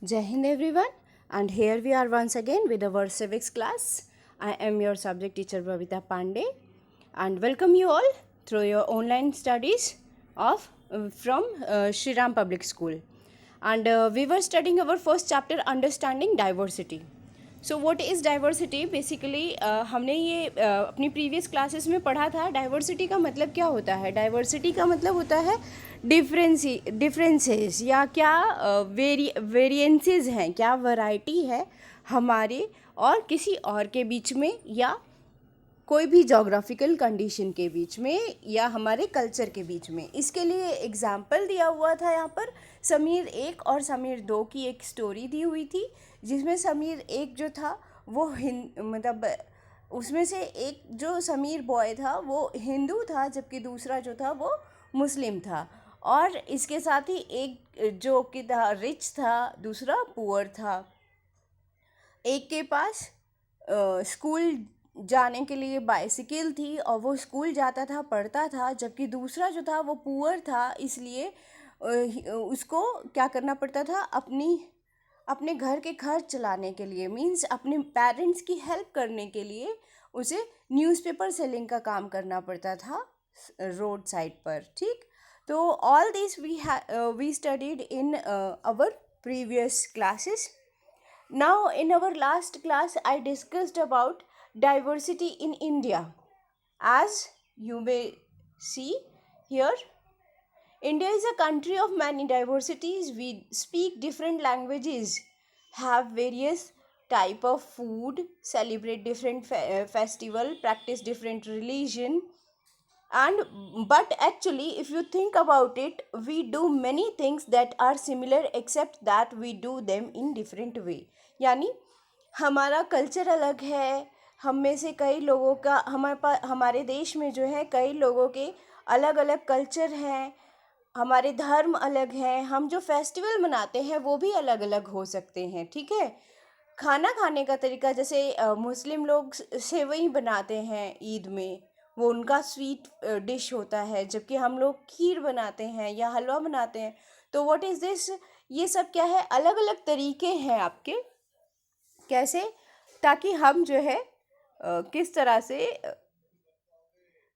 Jai Hind everyone, and here we are once again with our civics class. I am your subject teacher Bhavita Pandey, and welcome you all through your online studies of from Shri Ram Public School. And we were studying our first chapter, Understanding Diversity. So what is diversity basically हमने ये अपनी previous classes में पढ़ा था. Diversity का मतलब क्या होता है? डाइवर्सिटी का मतलब होता है डिफरेंसेस या क्या वेरिएंसेस हैं, क्या वैरायटी है हमारे और किसी और के बीच में, या कोई भी जोग्राफिकल कंडीशन के बीच में, या हमारे कल्चर के बीच में. इसके लिए एग्जाम्पल दिया हुआ था यहाँ पर. समीर 1 और समीर 2 की एक स्टोरी दी हुई थी, जिसमें समीर 1 जो था वो मतलब उसमें से एक जो समीर बॉय था वो हिंदू था, जबकि दूसरा जो था वो मुस्लिम था. और इसके साथ ही एक जो कि था रिच था, दूसरा पुअर था. एक के पास स्कूल जाने के लिए बाइसिकल थी और वो स्कूल जाता था, पढ़ता था, जबकि दूसरा जो था वो पुअर था, इसलिए उसको क्या करना पड़ता था, अपने घर के खर्च चलाने के लिए, मीन्स अपने पेरेंट्स की हेल्प करने के लिए उसे न्यूज़पेपर सेलिंग का काम करना पड़ता था रोड साइड पर. ठीक, तो all this we studied in our previous classes. Now, in our last class, I discussed about diversity in India. As you may see here, India is a country of many diversities. We speak different languages, have various type of food, celebrate different festival, practice different religion, and but actually if you think about it, we do many things that are similar except that we do them in different way. यानी हमारा culture अलग है. हम में से कई लोगों का हमारे देश में जो है कई लोगों के अलग अलग कल्चर हैं, हमारे धर्म अलग हैं, हम जो फेस्टिवल मनाते हैं वो भी अलग अलग हो सकते हैं. ठीक है, खाना खाने का तरीका, जैसे मुस्लिम लोग सेवई बनाते हैं ईद में, वो उनका स्वीट डिश होता है, जबकि हम लोग खीर बनाते हैं या हलवा बनाते हैं. तो व्हाट इज़ दिस, ये सब क्या है, अलग अलग तरीके हैं आपके. कैसे, ताकि हम जो है किस तरह से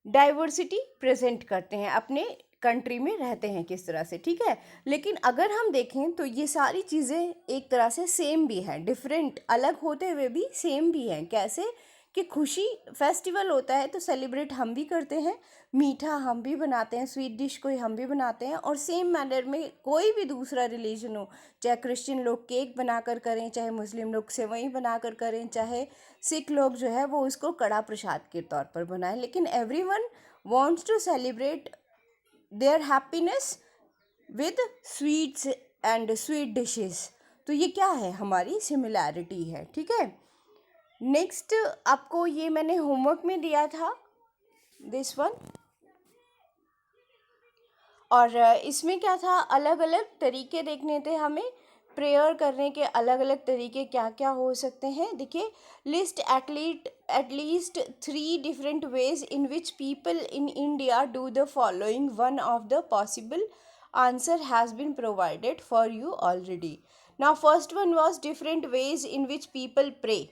डाइवर्सिटी प्रेजेंट करते हैं, अपने कंट्री में रहते हैं किस तरह से. ठीक है, लेकिन अगर हम देखें तो ये सारी चीज़ें एक तरह से सेम भी हैं, डिफरेंट अलग होते हुए भी सेम भी हैं. कैसे कि खुशी फेस्टिवल होता है तो सेलिब्रेट हम भी करते हैं, मीठा हम भी बनाते हैं, स्वीट डिश कोई हम भी बनाते हैं, और सेम मैनर में कोई भी दूसरा रिलीजन हो, चाहे क्रिश्चियन लोग केक बनाकर करें, चाहे मुस्लिम लोग सेवई बनाकर करें, चाहे सिख लोग जो है वो उसको कड़ा प्रसाद के तौर पर बनाएं, लेकिन everyone wants to celebrate their happiness with sweets and sweet dishes. तो ये क्या है, हमारी सिमिलैरिटी है. ठीक है, नेक्स्ट आपको ये मैंने होमवर्क में दिया था, दिस वन. और इसमें क्या था, अलग अलग तरीके देखने थे हमें. प्रेयर करने के अलग अलग तरीके क्या क्या हो सकते हैं. देखिए, list at least 3 different ways in which people in India do the following. One of the possible answer has been provided for you already. Now first one was different ways in which people pray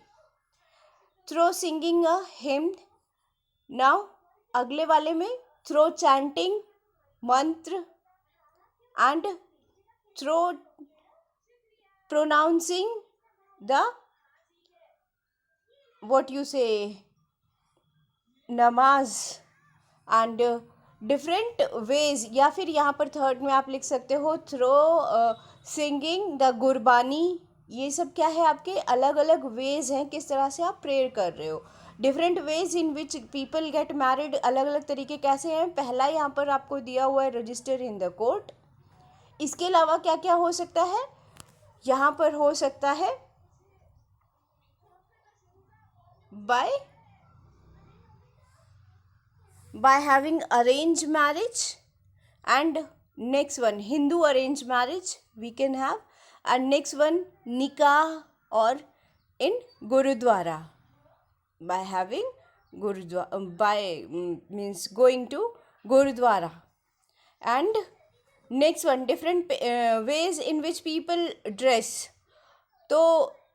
through singing a hymn. Now अगले वाले में through chanting mantra and through pronouncing the what you say namaz. And different ways, या फिर यहाँ पर third में आप लिख सकते हो थ्रो सिंगिंग द गुरबानी. ये सब क्या है, आपके अलग अलग वेज हैं किस तरह से आप प्रेयर कर रहे हो. Different ways in which people get married, अलग अलग तरीके कैसे हैं. पहला यहाँ पर आपको दिया हुआ है रजिस्टर इन द कोर्ट. इसके अलावा क्या क्या हो सकता है, यहाँ पर हो सकता है by having arranged marriage, and next one Hindu arranged marriage we can have, and next one nikah or in gurudwara, by having gurudwara, means going to gurudwara. And next one, different ways in which people dress. तो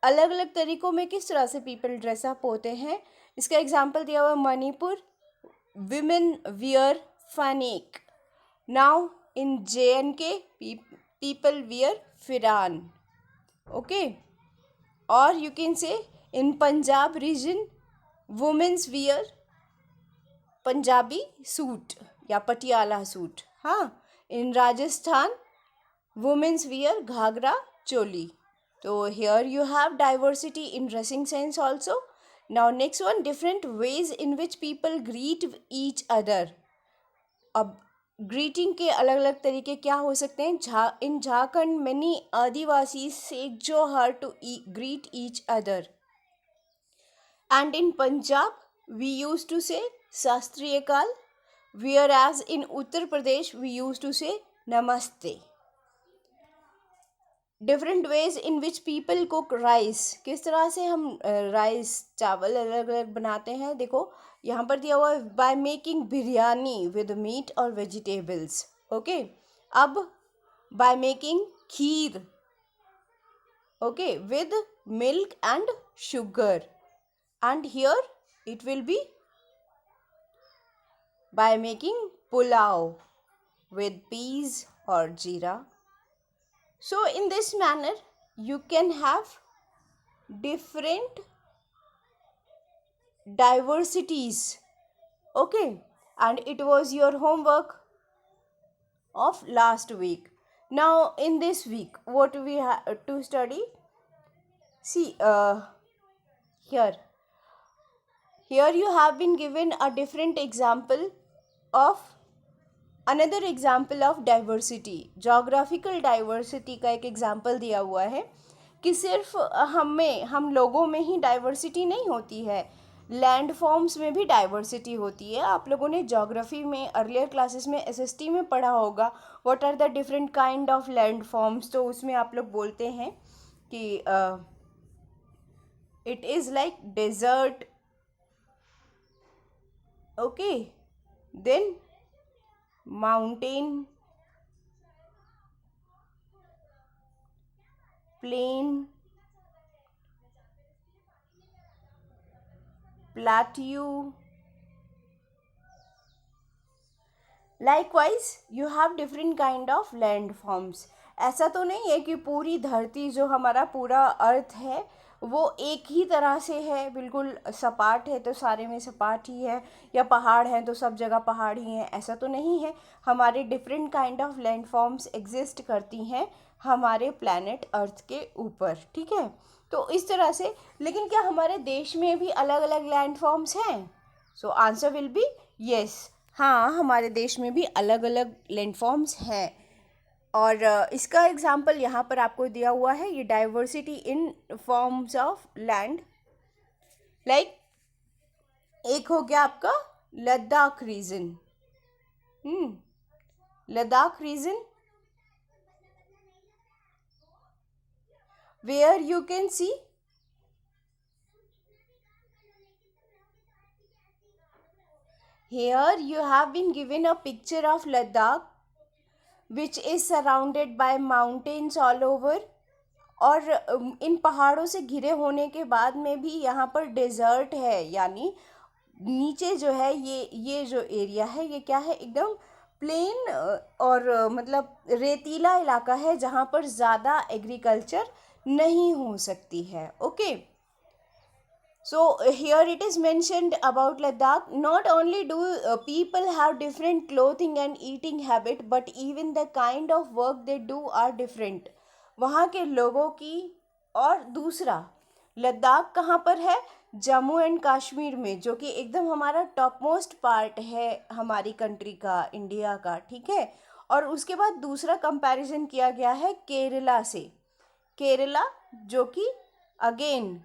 अलग अलग तरीक़ों में किस तरह से people dress up होते हैं, इसका एग्जांपल दिया हुआ है Manipur, women wear phanek. Now in JNK people wear firan. Okay, or you can say in Punjab region women's wear Punjabi suit या पटियाला सूट. हाँ, इन राजस्थान वुमेन्स वियर घाघरा चोली. तो here you have diversity in dressing sense also. Now next one, different ways in which people greet each other. अब greeting के अलग अलग तरीके क्या हो सकते हैं. In Jharkhand many adivasi say johar to greet each other. And in Punjab we use to say Sat Sri Akal, whereas in Uttar Pradesh we use to say namaste. Different ways in which people cook rice. किस तरह से हम राइस चावल अलग अलग बनाते हैं. देखो यहाँ पर दिया हुआ है by making biryani with meat और वेजिटेबल्स. ओके, अब by making kheer, okay, with milk and sugar. And here it will be by making pulao with peas or jeera. So in this manner you can have different diversities. Okay, and it was your homework of last week. Now in this week what we have to study. See, here you have been given a different example of another example of diversity. Geographical diversity का एक example दिया हुआ है कि सिर्फ हम लोगों में ही डाइवर्सिटी नहीं होती है, लैंड फॉर्म्स में भी डाइवर्सिटी होती है. आप लोगों ने जोग्राफी में अर्लियर क्लासेस में SST में पढ़ा होगा what are the different kind of land forms. तो उसमें आप लोग बोलते हैं कि it is like desert, okay, then mountain, plain, plateau. Likewise you have different kind of land forms. ऐसा तो नहीं है कि पूरी धरती जो हमारा पूरा अर्थ है वो एक ही तरह से है, बिल्कुल सपाट है तो सारे में सपाट ही है, या पहाड़ हैं तो सब जगह पहाड़ ही हैं, ऐसा तो नहीं है. हमारे different kind of land forms exist करती हैं हमारे प्लैनेट अर्थ के ऊपर. ठीक है, तो इस तरह से. लेकिन क्या हमारे देश में भी अलग अलग लैंड फॉर्म्स हैं? So answer will be yes. हाँ, हमारे देश में भी अलग अलग लैंड फॉर्म्स हैं. और इसका एग्जाम्पल यहाँ पर आपको दिया हुआ है, ये diversity in forms of land. Like एक हो गया आपका Ladakh region. Ladakh region where you can see here you have been given a picture of Ladakh which is surrounded by mountains all over. और इन पहाड़ों से घिरे होने के बाद में भी यहाँ पर डेजर्ट है, यानी नीचे जो है ये जो एरिया है ये क्या है, एकदम प्लेन और मतलब रेतीला इलाका है जहाँ पर ज़्यादा एग्रीकल्चर नहीं हो सकती है. Okay, so here it is mentioned about Ladakh, not only do people have different clothing and eating habit but even the kind of work they do are different. वहाँ के लोगों की. और दूसरा, लद्दाख कहाँ पर है? जम्मू एंड कश्मीर में, जो कि एकदम हमारा टॉप मोस्ट पार्ट है हमारी कंट्री का, इंडिया का. ठीक है, और उसके बाद दूसरा कंपैरिजन किया गया है केरला से. केरला जो कि अगेन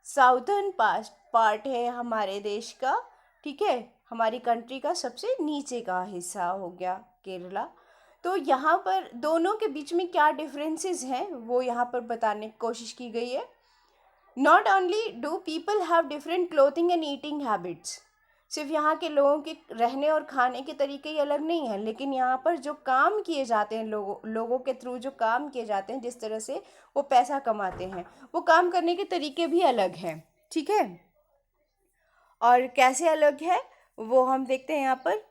साउथर्न पार्ट है हमारे देश का. ठीक है, हमारी कंट्री का सबसे नीचे का हिस्सा हो गया केरला. तो यहाँ पर दोनों के बीच में क्या डिफरेंसेस हैं वो यहाँ पर बताने की कोशिश की गई है. Not only do people have different clothing and eating habits. सिर्फ यहाँ के लोगों के रहने और खाने के तरीके ही अलग नहीं हैं, लेकिन यहाँ पर जो काम किए जाते हैं, लोगों के थ्रू जो काम किए जाते हैं, जिस तरह से वो पैसा कमाते हैं, वो काम करने के तरीके भी अलग हैं। ठीक है, और कैसे अलग है वो हम देखते हैं यहाँ पर।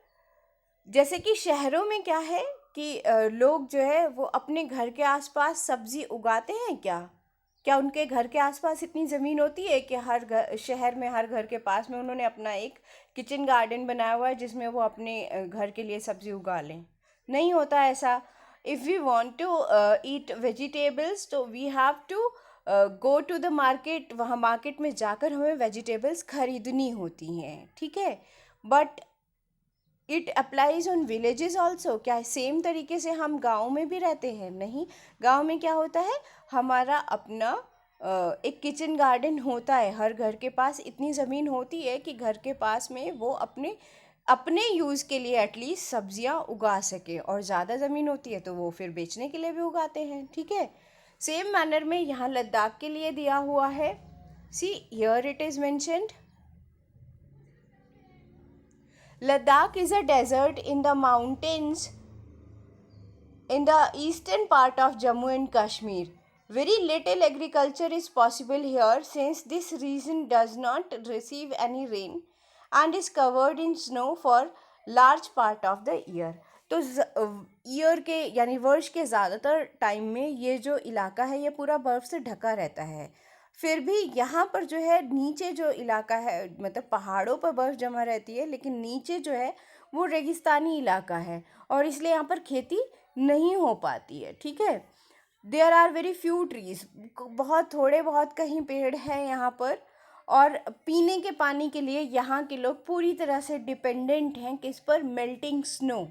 जैसे कि शहरों में क्या है कि लोग जो है वो अपने घर के आसपास सब्जी उगाते हैं क्या? क्या उनके घर के आसपास इतनी ज़मीन होती है कि हर घर, शहर में हर घर के पास में उन्होंने अपना एक किचन गार्डन बनाया हुआ है जिसमें वो अपने घर के लिए सब्जी उगा लें? नहीं होता ऐसा। If we want to eat vegetables तो we have to go to the market, वहाँ मार्केट में जाकर हमें वेजिटेबल्स खरीदनी होती हैं। ठीक है, but it applies on villages also. क्या सेम तरीके से हम गाँव में भी रहते हैं? नहीं, गाँव में क्या होता है, हमारा अपना एक किचन गार्डन होता है, हर घर के पास इतनी ज़मीन होती है कि घर के पास में वो अपने अपने यूज़ के लिए एटलीस्ट सब्जियां उगा सके, और ज़्यादा ज़मीन होती है तो वो फिर बेचने के लिए भी उगाते हैं। ठीक है, सेम मैनर में यहाँ लद्दाख के लिए दिया हुआ है। See here it is mentioned, Ladakh is a desert in the mountains in the eastern part of Jammu and Kashmir. Very little agriculture is possible here since this region does not receive any rain and is covered in snow for large part of the year. तो year के यानी वर्ष के ज़्यादातर time में ये जो इलाका है ये पूरा बर्फ़ से ढका रहता है। फिर भी यहाँ पर जो है नीचे जो इलाका है, मतलब पहाड़ों पर बर्फ़ जमा रहती है, लेकिन नीचे जो है वो रेगिस्तानी इलाका है और इसलिए यहाँ पर खेती नहीं हो पाती है। ठीक है, there are very few trees, बहुत थोड़े बहुत कहीं पेड़ हैं यहाँ पर, और पीने के पानी के लिए यहाँ के लोग पूरी तरह से डिपेंडेंट हैं किस पर? Melting snow.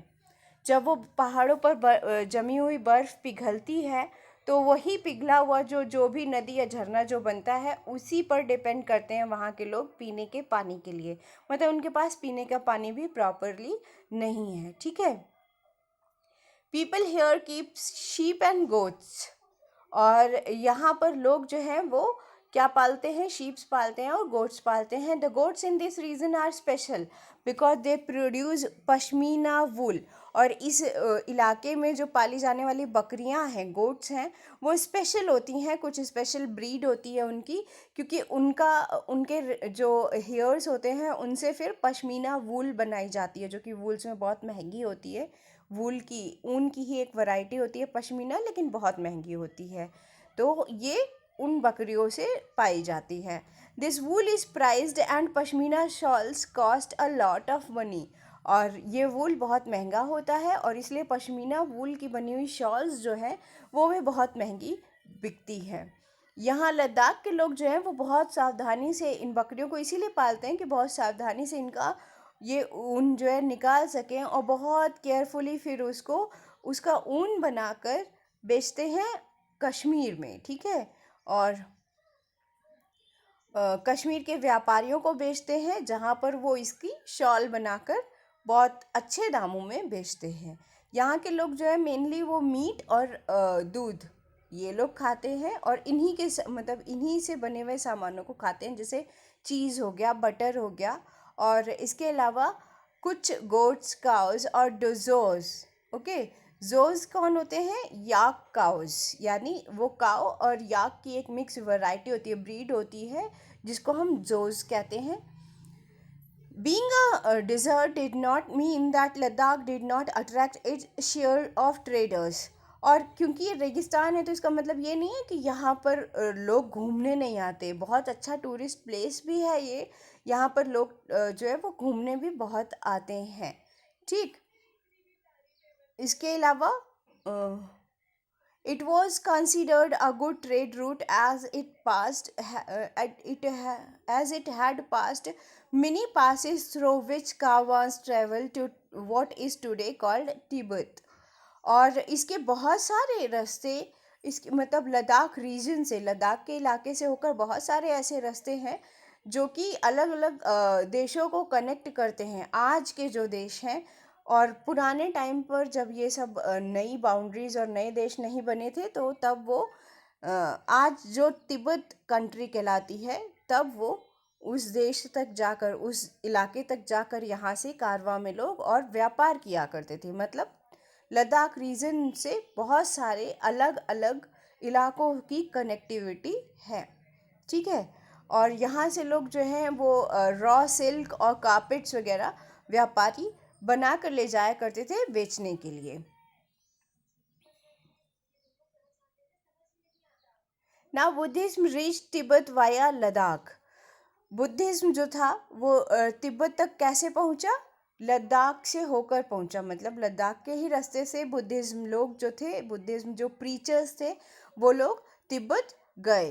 जब वो पहाड़ों पर जमी हुई बर्फ़ पिघलती है तो वही पिघला हुआ जो भी नदी या झरना जो बनता है उसी पर डिपेंड करते हैं वहाँ के लोग पीने के पानी के लिए। मतलब उनके पास पीने का पानी भी प्रॉपरली नहीं है। ठीक है, people here keep sheep and goats, और यहाँ पर लोग जो हैं वो क्या पालते हैं? शीप्स पालते हैं और गोट्स पालते हैं। The goats in this region are special because they produce pashmina wool, और इस इलाके में जो पाली जाने वाली बकरियां हैं, गोट्स हैं, वो स्पेशल होती हैं, कुछ स्पेशल ब्रीड होती है उनकी, क्योंकि उनके जो हेयर्स होते हैं उनसे फिर पश्मीना वूल बनाई जाती है, जो कि वूल्स में बहुत महंगी होती है। वूल की, ऊन की ही एक वैरायटी होती है पश्मीना, लेकिन बहुत महंगी होती है, तो ये उन बकरियों से पाई जाती है। This wool is prized and pashmina shawls cost a lot of money, और ये वूल बहुत महंगा होता है और इसलिए पश्मीना वूल की बनी हुई शॉल्स जो है वो भी बहुत महंगी बिकती है। यहाँ लद्दाख के लोग जो हैं वो बहुत सावधानी से इन बकरियों को इसीलिए पालते हैं कि बहुत सावधानी से इनका ये ऊन जो है निकाल सकें, और बहुत केयरफुली फिर उसका ऊन बनाकर बेचते हैं कश्मीर में। ठीक है, और कश्मीर के व्यापारियों को बेचते हैं जहाँ पर वो इसकी शॉल बनाकर बहुत अच्छे दामों में बेचते हैं। यहाँ के लोग जो है मेनली वो मीट और दूध ये लोग खाते हैं, और मतलब इन्हीं से बने हुए सामानों को खाते हैं, जैसे चीज़ हो गया, बटर हो गया, और इसके अलावा कुछ गोट्स, काउज और डोजोज। ओके, जोज कौन होते हैं? याक काउज, यानी वो काउ और याक की एक मिक्स वैरायटी होती है, ब्रीड होती है, जिसको हम जोज कहते हैं। Being a desert did not mean that Ladakh did not attract its share of traders. और क्योंकि ये रेगिस्तान है तो इसका मतलब ये नहीं है कि यहाँ पर लोग घूमने नहीं आते, बहुत अच्छा टूरिस्ट प्लेस भी है ये, यहाँ पर लोग जो है वो घूमने भी बहुत आते हैं। ठीक, इसके अलावा it was considered a good trade route as it had passed many passes through which caravans traveled to what is today called Tibet. और इसके बहुत सारे रास्ते, इसके मतलब लद्दाख रीजन से, लद्दाख के इलाके से होकर बहुत सारे ऐसे रास्ते हैं जो कि अलग अलग देशों को कनेक्ट करते हैं, आज के जो देश हैं। और पुराने टाइम पर जब ये सब नई बाउंड्रीज और नए देश नहीं बने थे तो तब वो आज जो तिब्बत कंट्री कहलाती है तब वो उस देश तक जाकर, उस इलाके तक जाकर यहाँ से कारवां में लोग और व्यापार किया करते थे। मतलब लद्दाख रीजन से बहुत सारे अलग अलग इलाकों की कनेक्टिविटी है, ठीक है। और यहाँ से लोग जो हैं वो रॉ सिल्क और कारपेट्स वगैरह व्यापारी बना कर ले जाया करते थे बेचने के लिए। Now Buddhism reach Tibet via Ladakh. Buddhism जो था वो तिब्बत तक कैसे पहुंचा? लद्दाख से होकर पहुंचा। मतलब लद्दाख के ही रास्ते से बुद्धिज्म लोग जो थे, बुद्धिज्म जो प्रीचर्स थे, वो लोग तिब्बत गए।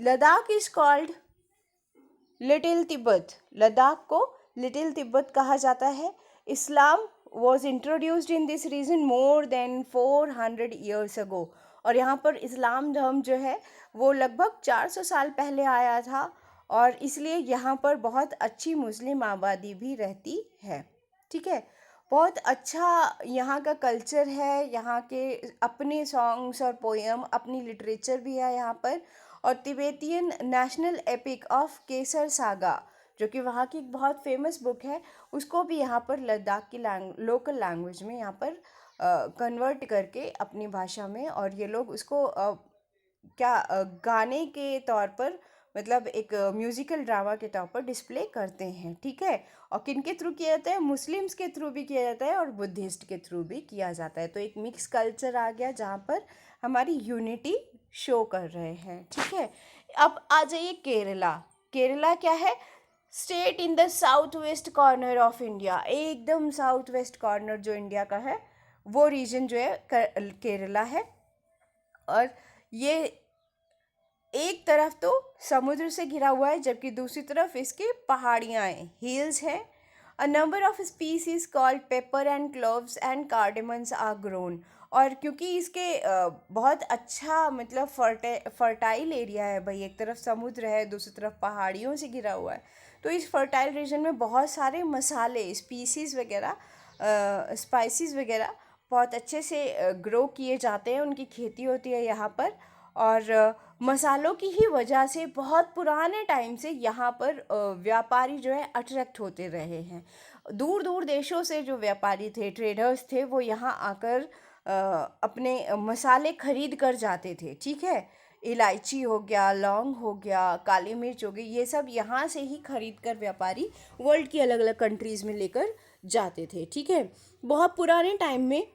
Ladakh is called little Tibet. Ladakh को लिटिल तिब्बत कहा जाता है। Islam was introduced in this region more than 400 years ago. और यहाँ पर इस्लाम धर्म जो है वो लगभग 400 साल पहले आया था, और इसलिए यहाँ पर बहुत अच्छी मुस्लिम आबादी भी रहती है, ठीक है। बहुत अच्छा यहाँ का कल्चर है, यहाँ के अपने सॉन्ग्स और पोएम, अपनी लिटरेचर भी है यहाँ पर। और Tibetan national epic of Kesar saga, जो कि वहाँ की एक बहुत फेमस बुक है, उसको भी यहाँ पर लद्दाख की लोकल लैंग्वेज में यहाँ पर कन्वर्ट करके अपनी भाषा में, और ये लोग उसको गाने के तौर पर, मतलब एक म्यूजिकल ड्रामा के तौर पर डिस्प्ले करते हैं, ठीक है। और किन के थ्रू किया जाता है? मुस्लिम्स के थ्रू भी किया जाता है और बुद्धिस्ट के थ्रू भी किया जाता है। तो एक मिक्स कल्चर आ गया जहाँ पर हमारी यूनिटी शो कर रहे हैं, ठीक है। अब आ जाइए केरला। केरला क्या है? State in the south west corner of India. एकदम साउथ वेस्ट कॉर्नर जो इंडिया का है वो रीजन जो है केरला है। और ये एक तरफ तो समुद्र से घिरा हुआ है, जबकि दूसरी तरफ इसके पहाड़ियाँ हैं, हिल्स हैं। A number of species called pepper and cloves and cardamoms are grown. और क्योंकि इसके बहुत अच्छा मतलब फर्टाइल एरिया है भाई, एक तरफ समुद्र है, दूसरी तरफ पहाड़ियों से घिरा हुआ है, तो इस फर्टाइल रीजन में बहुत सारे मसाले, स्पीसीज वगैरह, स्पाइसेस वगैरह बहुत अच्छे से ग्रो किए जाते हैं, उनकी खेती होती है यहाँ पर। और मसालों की ही वजह से बहुत पुराने टाइम से यहाँ पर व्यापारी जो है अट्रैक्ट होते रहे हैं। दूर दूर देशों से जो व्यापारी थे, ट्रेडर्स थे, वो यहाँ आकर अपने मसाले खरीद कर जाते थे, ठीक है। इलायची हो गया, लौंग हो गया, काली मिर्च हो गई, ये सब यहाँ से ही खरीद कर व्यापारी वर्ल्ड की अलग अलग कंट्रीज़ में लेकर जाते थे, ठीक है। बहुत पुराने टाइम में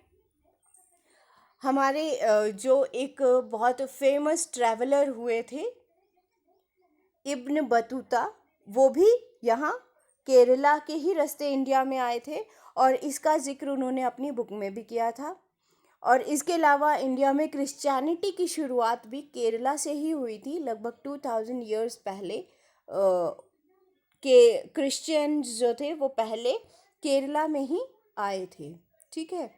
हमारे जो एक बहुत फेमस ट्रैवलर हुए थे इब्न बतूता, वो भी यहाँ केरला के ही रास्ते इंडिया में आए थे, और इसका जिक्र उन्होंने अपनी बुक में भी किया था। और इसके अलावा इंडिया में क्रिश्चियनिटी की शुरुआत भी केरला से ही हुई थी। लगभग 2000 ईयर्स पहले के क्रिश्चियंस जो थे वो पहले केरला में ही आए थे, ठीक है।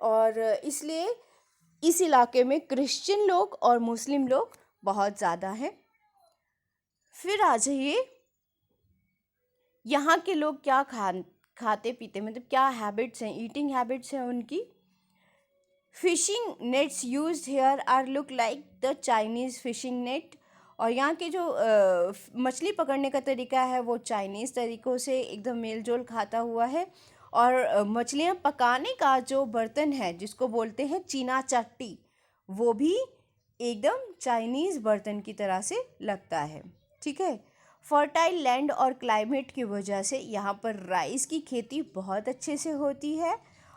और इसलिए इस इलाके में क्रिश्चियन लोग और मुस्लिम लोग बहुत ज़्यादा हैं। फिर आ जाइए, यहाँ के लोग क्या खाते पीते, मतलब क्या हैबिट्स हैं, ईटिंग हैबिट्स हैं उनकी। Fishing nets use here are look like the Chinese fishing net. और यहाँ के जो मछली पकड़ने का तरीका है वो चाइनीज़ तरीक़ों से एकदम मेल जोल खाता हुआ है। और मछलियाँ पकाने का जो बर्तन है जिसको बोलते हैं चीना चट्टी, वो भी एकदम चाइनीज़ बर्तन की तरह से लगता है, ठीक है। फर्टाइल लैंड और क्लाइमेट की वजह से यहाँ पर राइस की खेती बहुत अच्छे से होती है,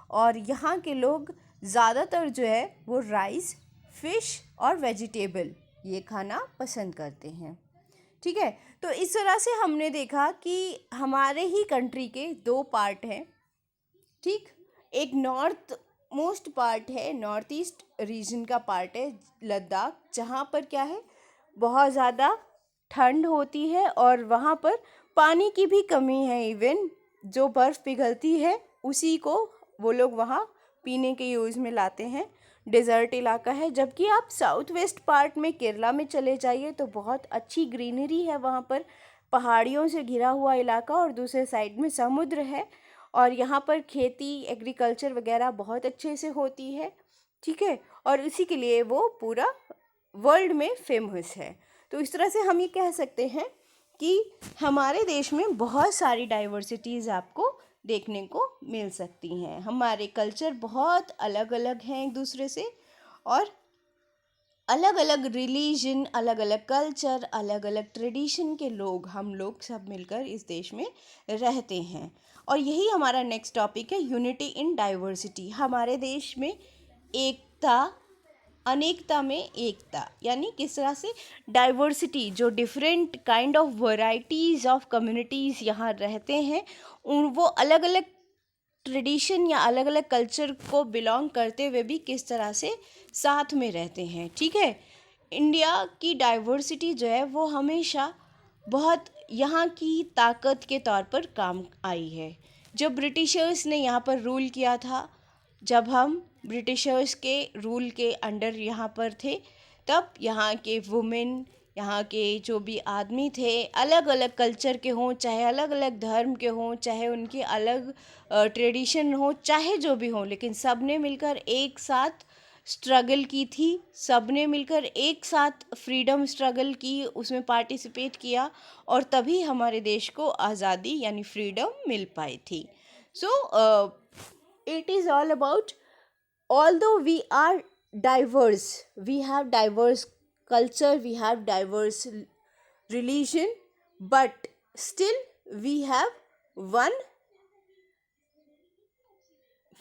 और यहाँ के लोग ज़्यादातर जो है वो राइस, फिश और वेजिटेबल ये खाना पसंद करते हैं, ठीक है। तो इस तरह से हमने देखा कि हमारे ही कंट्री के दो पार्ट हैं, ठीक। एक नॉर्थ मोस्ट पार्ट है, नॉर्थ ईस्ट रीजन का पार्ट है लद्दाख, जहाँ पर क्या है, बहुत ज़्यादा ठंड होती है और वहाँ पर पानी की भी कमी है। इवन जो बर्फ़ पिघलती है उसी को वो लोग वहाँ पीने के यूज़ में लाते हैं। डेज़र्ट इलाका है। जबकि आप साउथ वेस्ट पार्ट में केरला में चले जाइए तो बहुत अच्छी ग्रीनरी है वहाँ पर, पहाड़ियों से घिरा हुआ इलाका, और दूसरे साइड में समुद्र है, और यहाँ पर खेती, एग्रीकल्चर वगैरह बहुत अच्छे से होती है, ठीक है। और इसी के लिए वो पूरा वर्ल्ड में फेमस है। तो इस तरह से हम ये कह सकते हैं कि हमारे देश में बहुत सारी डाइवर्सिटीज़ आपको देखने को मिल सकती हैं। हमारे कल्चर बहुत अलग अलग हैं एक दूसरे से, और अलग अलग रिलीजन, अलग अलग कल्चर, अलग अलग ट्रेडिशन के लोग, हम लोग सब मिलकर इस देश में रहते हैं। और यही हमारा नेक्स्ट टॉपिक है, यूनिटी इन डाइवर्सिटी। हमारे देश में एकता, अनेकता में एकता, यानी किस तरह से डाइवर्सिटी, जो different kind of varieties of communities यहाँ रहते हैं, उन वो अलग अलग ट्रेडिशन या अलग अलग कल्चर को बिलोंग करते हुए भी किस तरह से साथ में रहते हैं। ठीक है, इंडिया की डाइवर्सिटी जो है वो हमेशा बहुत यहाँ की ताकत के तौर पर काम आई है। जब ब्रिटिशर्स ने यहाँ पर रूल किया था, जब हम ब्रिटिशर्स के रूल के अंडर यहाँ पर थे, तब यहाँ के वुमेन, यहाँ के जो भी आदमी थे, अलग अलग कल्चर के हों, चाहे अलग अलग धर्म के हों, चाहे उनके अलग ट्रेडिशन हो, चाहे जो भी हो, लेकिन सब ने मिलकर एक साथ स्ट्रगल की थी, सब ने मिलकर एक साथ फ्रीडम स्ट्रगल की, उसमें पार्टिसिपेट किया, और तभी हमारे देश को आज़ादी यानी फ्रीडम मिल पाई थी। So it is all about, although we are diverse, we have diverse culture, we have diverse religion, but still we have one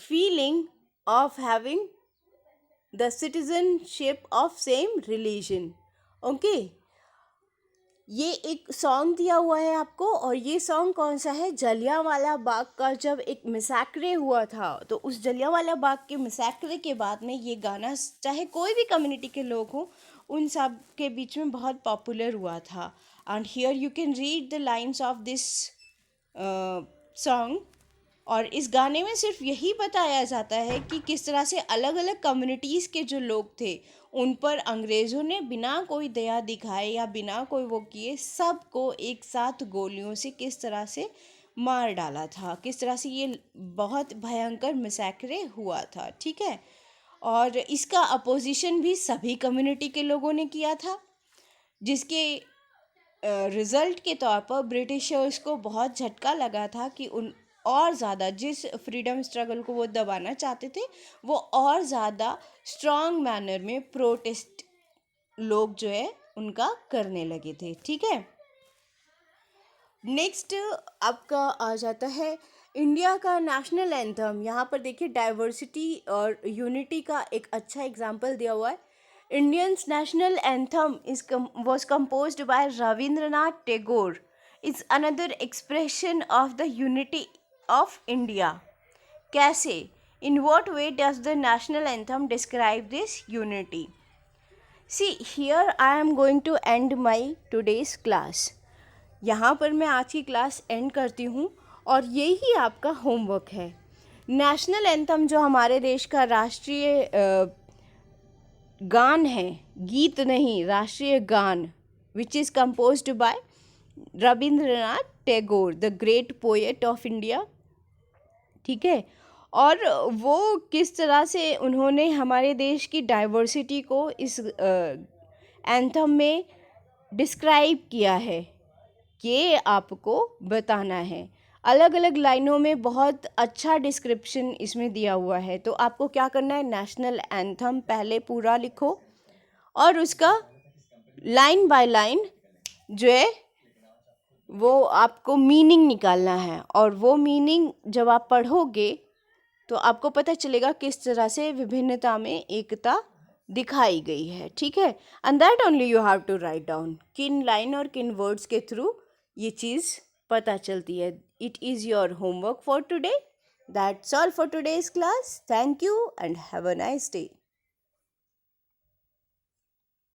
feeling of having the citizenship of same religion. Okay, ये एक song दिया हुआ है आपको, और ये song कौन सा है, जलियांवाला बाग का जब एक मिसैक्रे हुआ था, तो उस जलियांवाला बाग के मिसैक्रे के बाद में ये गाना, चाहे कोई भी कम्युनिटी के लोग हों, उन सब के बीच में बहुत पॉपुलर हुआ था। And here you can read the lines of this song. और इस गाने में सिर्फ यही बताया जाता है कि किस तरह से अलग अलग कम्युनिटीज़ के जो लोग थे, उन पर अंग्रेज़ों ने बिना कोई दया दिखाए या बिना कोई वो किए, सबको एक साथ गोलियों से किस तरह से मार डाला था, किस तरह से ये बहुत भयंकर मैसेक्रे हुआ था। ठीक है, और इसका अपोजिशन भी सभी कम्युनिटी के लोगों ने किया था, जिसके रिज़ल्ट के तौर पर ब्रिटिशर्स को बहुत झटका लगा था कि उन और ज़्यादा जिस फ्रीडम स्ट्रगल को वो दबाना चाहते थे, वो और ज़्यादा स्ट्रॉन्ग मैनर में प्रोटेस्ट लोग जो है उनका करने लगे थे। ठीक है, नेक्स्ट आपका आ जाता है इंडिया का नेशनल एंथम। यहाँ पर देखिए डाइवर्सिटी और यूनिटी का एक अच्छा एग्जाम्पल दिया हुआ है। Indians national anthem was composed by Rabindranath Tagore. It's another expression of the unity of India. कैसे? In what way does the national anthem describe this unity? See, here I am going to end my today's class. यहाँ पर मैं आज की class and करती हूँ, और यही आपका होमवर्क है। नेशनल एंथम जो हमारे देश का राष्ट्रीय गान है, गीत नहीं, राष्ट्रीय गान, which is composed bye Rabindranath Tagore, the great poet of India. ठीक है, और वो किस तरह से उन्होंने हमारे देश की डाइवर्सिटी को इस एंथम में डिस्क्राइब किया है, ये आपको बताना है। अलग अलग लाइनों में बहुत अच्छा डिस्क्रिप्शन इसमें दिया हुआ है। तो आपको क्या करना है, नेशनल एंथम पहले पूरा लिखो, और उसका लाइन बाय लाइन जो है वो आपको मीनिंग निकालना है, और वो मीनिंग जब आप पढ़ोगे तो आपको पता चलेगा किस तरह से विभिन्नता में एकता दिखाई गई है। ठीक है, and that only you have to write down. किन लाइन और किन वर्ड्स के थ्रू ये चीज़ पता चलती है। It is your homework for today. That's all for today's class. Thank you and have a nice day.